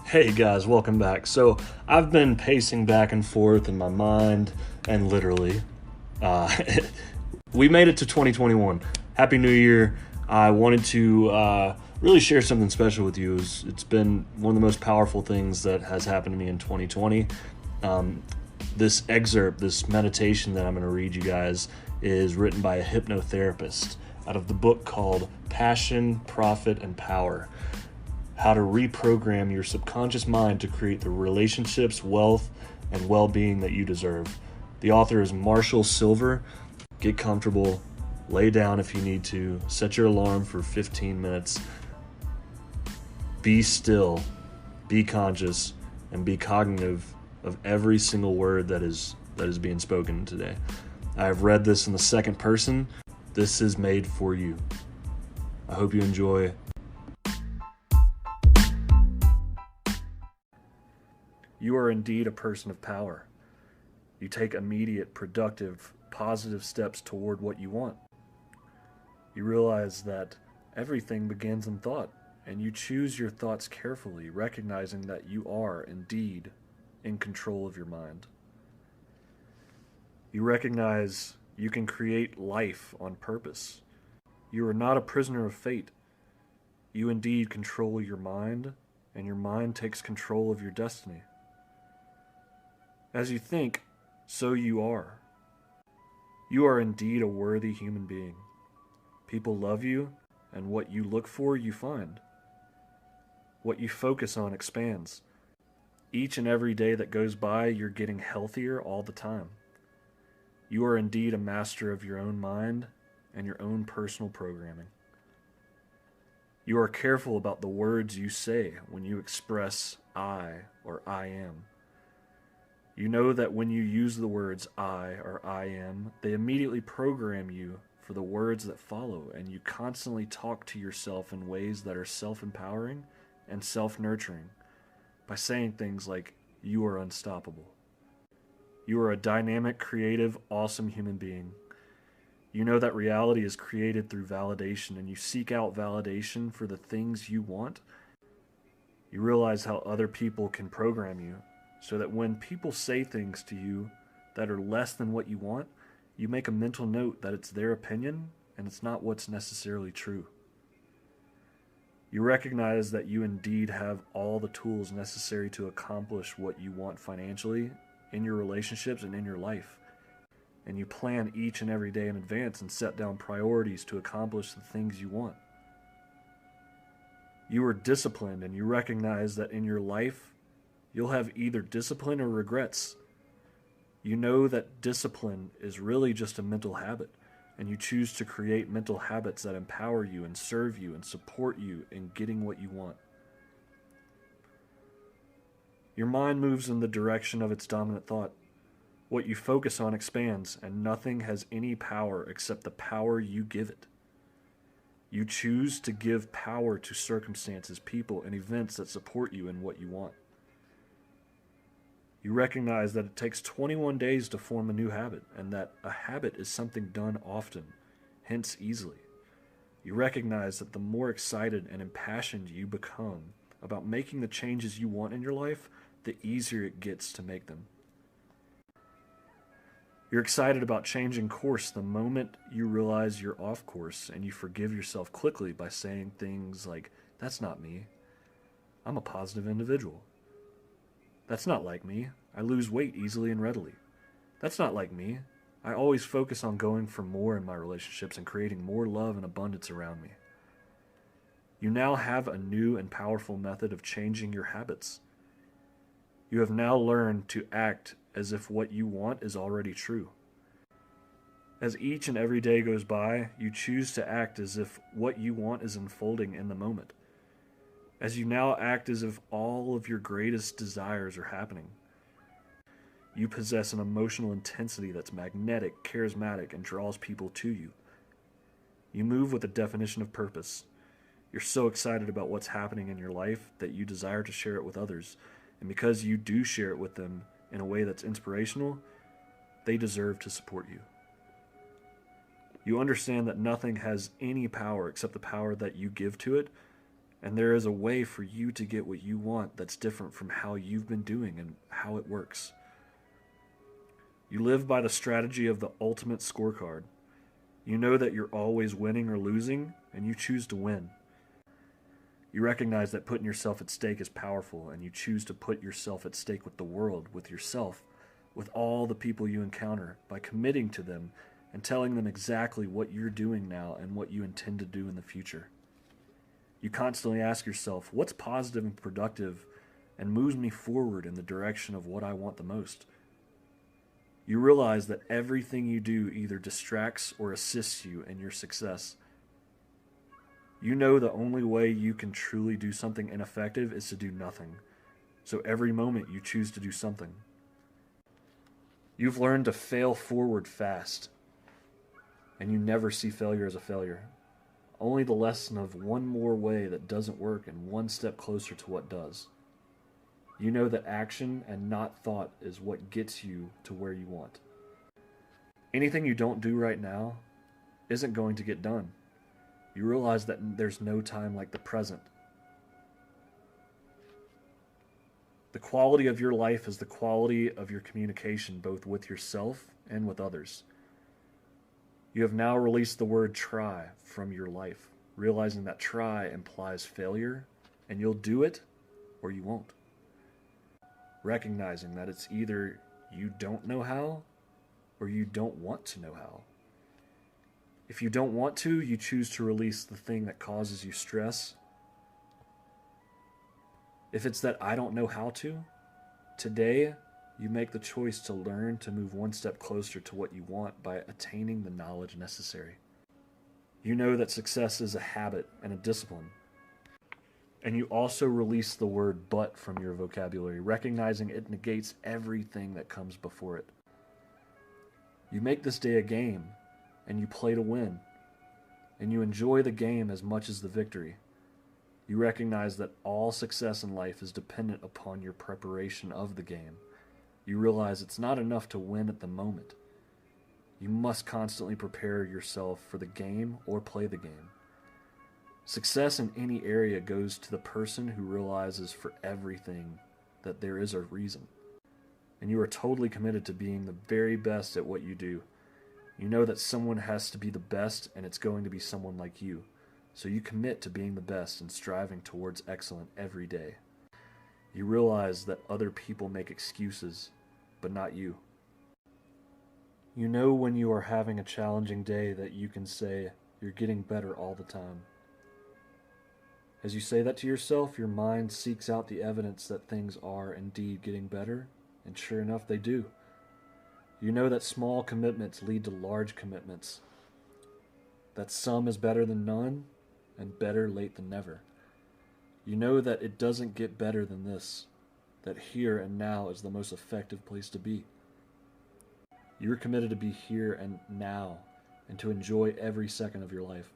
Hey guys, welcome back. So I've been pacing back and forth in my mind and literally. Uh, we made it to 2021. Happy New Year. I wanted to really share something special with you. It's been one of the most powerful things that has happened to me in 2020. This excerpt, this meditation that I'm going to read you guys, is written by a hypnotherapist out of the book called Passion, Profit, and Power: How to Reprogram Your Subconscious Mind to Create the Relationships, Wealth, and Well-Being that You Deserve. The author is Marshall Sylver. Get comfortable, lay down if you need to, set your alarm for 15 minutes. Be still, be conscious, and be cognitive of every single word that is being spoken today. I have read this in the second person. This is made for you. I hope you enjoy. You are indeed a person of power. You take immediate, productive, positive steps toward what you want. You realize that everything begins in thought, and you choose your thoughts carefully, recognizing that you are indeed in control of your mind. You recognize you can create life on purpose. You are not a prisoner of fate. You indeed control your mind, and your mind takes control of your destiny. As you think, so you are. You are indeed a worthy human being. People love you, and what you look for, you find. What you focus on expands. Each and every day that goes by, you're getting healthier all the time. You are indeed a master of your own mind and your own personal programming. You are careful about the words you say when you express I or I am. You know that when you use the words I or I am, they immediately program you for the words that follow, and you constantly talk to yourself in ways that are self-empowering and self-nurturing by saying things like, you are unstoppable. You are a dynamic, creative, awesome human being. You know that reality is created through validation, and you seek out validation for the things you want. You realize how other people can program you, so that when people say things to you that are less than what you want, you make a mental note that it's their opinion and it's not what's necessarily true. You recognize that you indeed have all the tools necessary to accomplish what you want financially, in your relationships, and in your life. And you plan each and every day in advance and set down priorities to accomplish the things you want. You are disciplined, and you recognize that in your life, you'll have either discipline or regrets. You know that discipline is really just a mental habit, and you choose to create mental habits that empower you and serve you and support you in getting what you want. Your mind moves in the direction of its dominant thought. What you focus on expands, and nothing has any power except the power you give it. You choose to give power to circumstances, people, and events that support you in what you want. You recognize that it takes 21 days to form a new habit, and that a habit is something done often, hence easily. You recognize that the more excited and impassioned you become about making the changes you want in your life, the easier it gets to make them. You're excited about changing course the moment you realize you're off course, and you forgive yourself quickly by saying things like, "That's not me. I'm a positive individual. That's not like me. I lose weight easily and readily. That's not like me. I always focus on going for more in my relationships and creating more love and abundance around me." You now have a new and powerful method of changing your habits. You have now learned to act as if what you want is already true. As each and every day goes by, you choose to act as if what you want is unfolding in the moment. As you now act as if all of your greatest desires are happening. You possess an emotional intensity that's magnetic, charismatic, and draws people to you. You move with a definition of purpose. You're so excited about what's happening in your life that you desire to share it with others. And because you do share it with them in a way that's inspirational, they deserve to support you. You understand that nothing has any power except the power that you give to it, And there is a way for you to get what you want that's different from how you've been doing and how it works. You live by the strategy of the ultimate scorecard. You know that you're always winning or losing, and you choose to win. You recognize that putting yourself at stake is powerful, and you choose to put yourself at stake with the world, with yourself, with all the people you encounter, by committing to them and telling them exactly what you're doing now and what you intend to do in the future. You constantly ask yourself, what's positive and productive and moves me forward in the direction of what I want the most? You realize that everything you do either distracts or assists you in your success. You know the only way you can truly do something ineffective is to do nothing. So every moment you choose to do something. You've learned to fail forward fast, and you never see failure as a failure. Only the lesson of one more way that doesn't work and one step closer to what does. You know that action and not thought is what gets you to where you want. Anything you don't do right now isn't going to get done. You realize that there's no time like the present. The quality of your life is the quality of your communication, both with yourself and with others. You have now released the word try from your life, realizing that try implies failure, and you'll do it or you won't. Recognizing that it's either you don't know how or you don't want to know how. If you don't want to, you choose to release the thing that causes you stress. If it's that I don't know how to, today you make the choice to learn to move one step closer to what you want by attaining the knowledge necessary. You know that success is a habit and a discipline. And you also release the word but from your vocabulary, recognizing it negates everything that comes before it. You make this day a game, and you play to win, and you enjoy the game as much as the victory. You recognize that all success in life is dependent upon your preparation of the game. You realize it's not enough to win at the moment. You must constantly prepare yourself for the game or play the game. Success in any area goes to the person who realizes for everything that there is a reason. And you are totally committed to being the very best at what you do. You know that someone has to be the best, and it's going to be someone like you. So you commit to being the best and striving towards excellence every day. You realize that other people make excuses, but not you. You know when you are having a challenging day that you can say you're getting better all the time. As you say that to yourself, your mind seeks out the evidence that things are indeed getting better, and sure enough they do. You know that small commitments lead to large commitments, that some is better than none, and better late than never. You know that it doesn't get better than this, that here and now is the most effective place to be. You are committed to be here and now, and to enjoy every second of your life.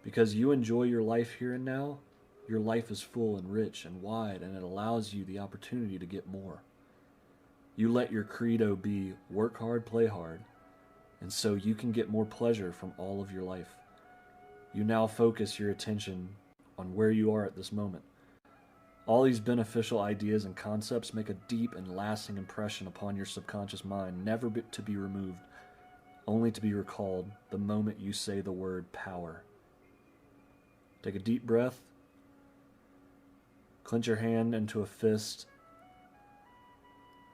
Because you enjoy your life here and now, your life is full and rich and wide, and it allows you the opportunity to get more. You let your credo be work hard, play hard, and so you can get more pleasure from all of your life. You now focus your attention on where you are at this moment. All these beneficial ideas and concepts make a deep and lasting impression upon your subconscious mind, never to be removed, only to be recalled the moment you say the word power. Take a deep breath, clench your hand into a fist.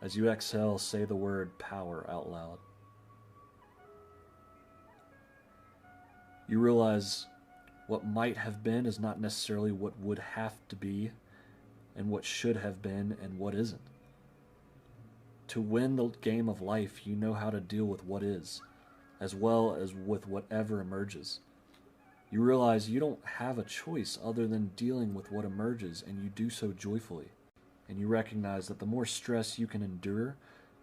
As you exhale, say the word power out loud. You realize what might have been is not necessarily what would have to be, and what should have been and what isn't. To win the game of life, you know how to deal with what is, as well as with whatever emerges. You realize you don't have a choice other than dealing with what emerges, and you do so joyfully. And you recognize that the more stress you can endure,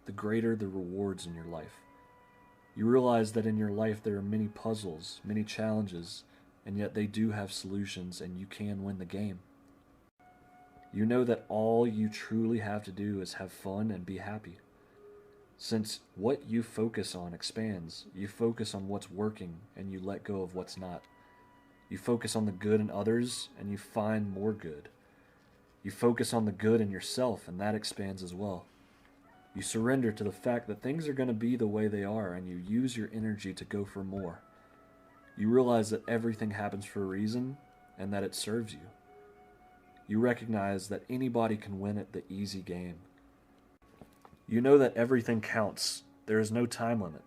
the greater the rewards in your life. You realize that in your life there are many puzzles, many challenges, and yet they do have solutions, and you can win the game. You know that all you truly have to do is have fun and be happy. Since what you focus on expands, you focus on what's working and you let go of what's not. You focus on the good in others, and you find more good. You focus on the good in yourself, and that expands as well. You surrender to the fact that things are going to be the way they are, and you use your energy to go for more. You realize that everything happens for a reason, and that it serves you. You recognize that anybody can win at the easy game. You know that everything counts. There is no time limit.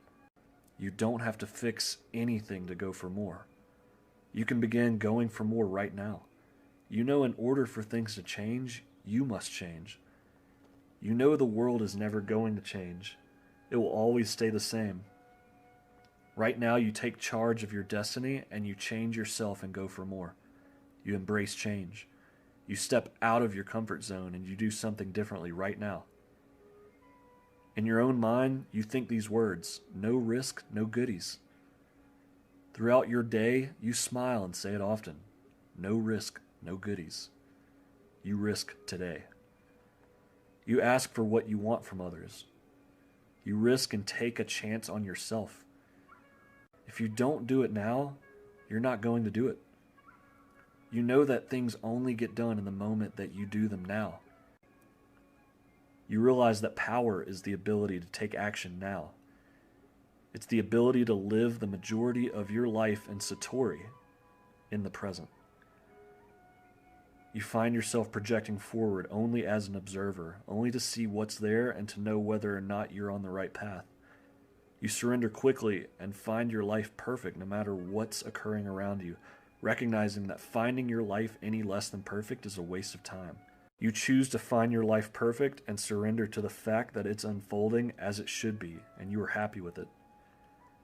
You don't have to fix anything to go for more. You can begin going for more right now. You know in order for things to change, you must change. You know the world is never going to change. It will always stay the same. Right now you take charge of your destiny and you change yourself and go for more. You embrace change. You step out of your comfort zone and you do something differently right now. In your own mind, you think these words: no risk, no goodies. Throughout your day, you smile and say it often: no risk, no goodies. You risk today. You ask for what you want from others. You risk and take a chance on yourself. If you don't do it now, you're not going to do it. You know that things only get done in the moment that you do them now. You realize that power is the ability to take action now. It's the ability to live the majority of your life in Satori, in the present. You find yourself projecting forward only as an observer, only to see what's there and to know whether or not you're on the right path. You surrender quickly and find your life perfect no matter what's occurring around you, recognizing that finding your life any less than perfect is a waste of time. You choose to find your life perfect and surrender to the fact that it's unfolding as it should be, and you are happy with it.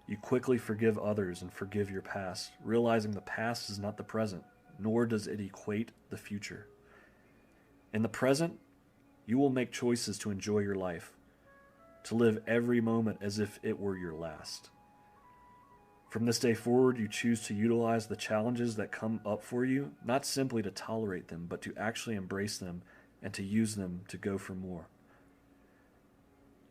You quickly forgive others and forgive your past, realizing the past is not the present, nor does it equate the future. In the present, you will make choices to enjoy your life, to live every moment as if it were your last. From this day forward, you choose to utilize the challenges that come up for you, not simply to tolerate them, but to actually embrace them and to use them to go for more.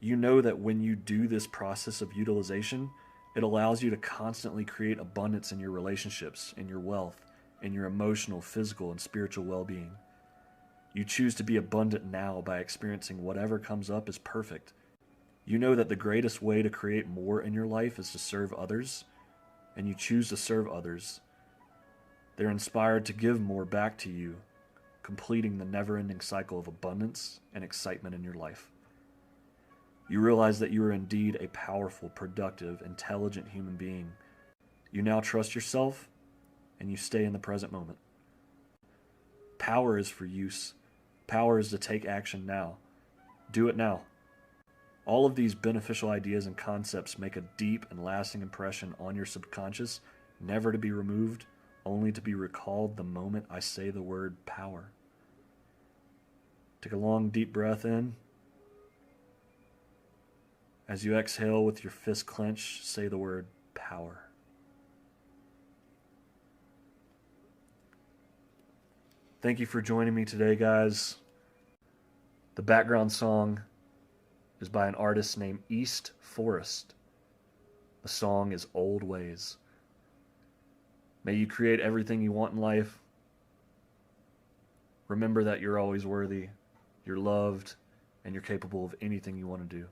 You know that when you do this process of utilization, it allows you to constantly create abundance in your relationships, in your wealth, in your emotional, physical, and spiritual well-being. You choose to be abundant now by experiencing whatever comes up as perfect. You know that the greatest way to create more in your life is to serve others, and you choose to serve others. They're inspired to give more back to you, completing the never-ending cycle of abundance and excitement in your life. You realize that you are indeed a powerful, productive, intelligent human being. You now trust yourself, and you stay in the present moment. Power is for use. Power is to take action now. Do it now. All of these beneficial ideas and concepts make a deep and lasting impression on your subconscious, never to be removed, only to be recalled the moment I say the word power. Take a long, deep breath in. As you exhale with your fist clenched, say the word power. Thank you for joining me today, guys. The background song is by an artist named East Forest. The song is Old Ways. May you create everything you want in life. Remember that you're always worthy, you're loved, and you're capable of anything you want to do.